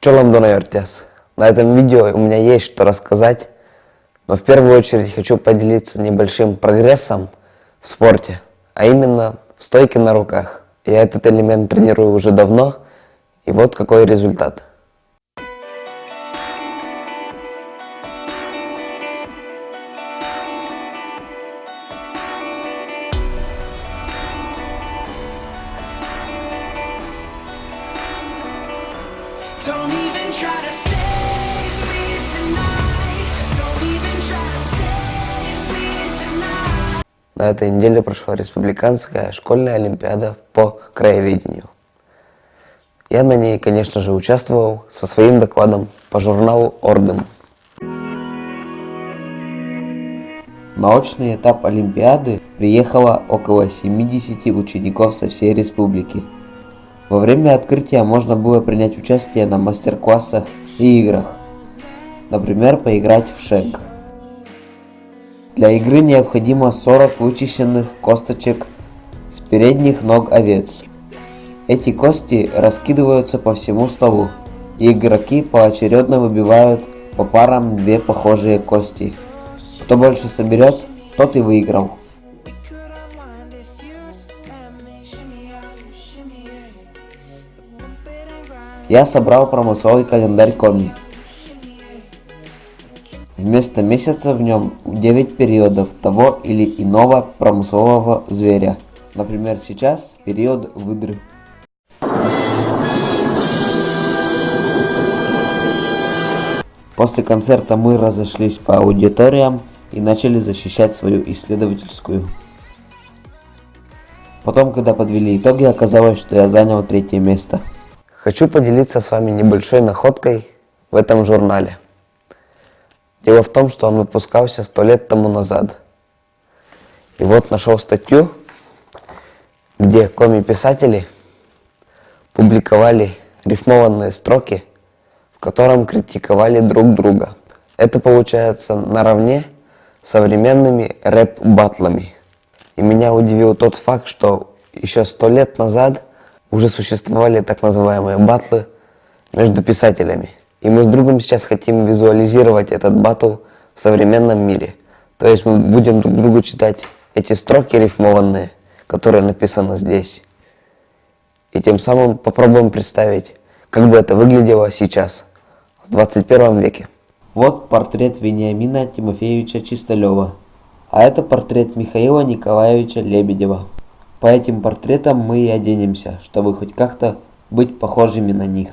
Чолом Донайортес. На этом видео у меня есть что рассказать, но в первую очередь хочу поделиться небольшим прогрессом в спорте, а именно в стойке на руках. Я этот элемент тренирую уже давно, и вот какой результат. Don't even try to save me tonight. Don't even try to save me tonight. На этой неделе прошла республиканская школьная олимпиада по краеведению. Я на ней, конечно же, участвовал со своим докладом по журналу «Орден». На очный этап олимпиады приехало около 70 учеников со всей республики. Во время открытия можно было принять участие на мастер-классах и играх, например, поиграть в шек. Для игры необходимо 40 вычищенных косточек с передних ног овец. Эти кости раскидываются по всему столу, и игроки поочередно выбивают по парам две похожие кости. Кто больше соберет, тот и выиграл. Я собрал промысловый календарь Коми. Вместо месяца в нем 9 периодов того или иного промыслового зверя. Например, сейчас период выдры. После концерта мы разошлись по аудиториям и начали защищать свою исследовательскую. Потом, когда подвели итоги, оказалось, что я занял 3-е место. Хочу поделиться с вами небольшой находкой в этом журнале. Дело в том, что он выпускался 100 лет тому назад. И вот нашел статью, где коми-писатели публиковали рифмованные строки, в котором критиковали друг друга. Это получается наравне с современными рэп-баттлами. И меня удивил тот факт, что еще 100 лет назад уже существовали так называемые баттлы между писателями. И мы с другом сейчас хотим визуализировать этот баттл в современном мире. То есть мы будем друг другу читать эти строки рифмованные, которые написаны здесь. И тем самым попробуем представить, как бы это выглядело сейчас, в 21 веке. Вот портрет Вениамина Тимофеевича Чисталева, а это портрет Михаила Николаевича Лебедева. По этим портретам мы и оденемся, чтобы хоть как-то быть похожими на них.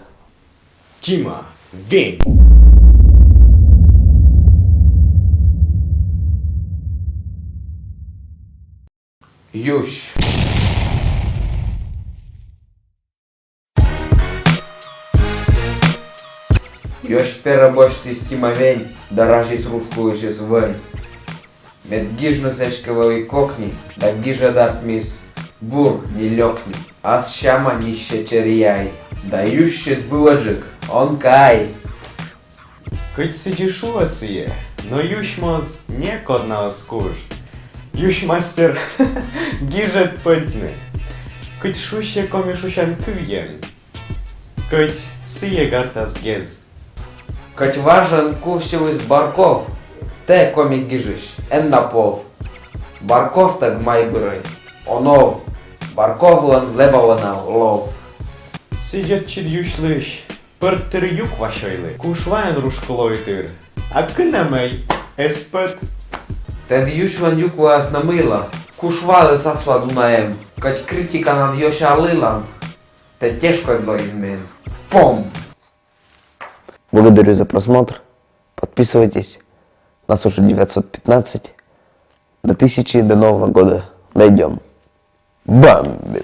Тима, Вень! Ющ! Još перебочти стимовень, дорожи с рушку ищи свень. Медгижно сешкавали кокни, да гижа дат мис, бур не лёкни, аз щама нище черяй, да ющет выладжик, он кай. Cât săgeșua să no już moz niekodna oskuż. Już master giżet păltny. Cât șușe comișușan câvien. Cât săie garta zghez. Кать важен кувщев из барков, те коми гижиш, ен напов. Барков так май бырай, онов, барковлан лебалана лов. Сидят чid юшлыш, пыртыр юк вашойлы, кушвайн рушколойтыр. А кынамай, эспет. Тед юшлан юкуас намыла, кушвалы сасва дунаем, кать критика над йоша лылан, те тяжко двоизмен. Пом! Благодарю за просмотр. Подписывайтесь. Нас уже 915. До 1000 до Нового года дойдем. Бамби!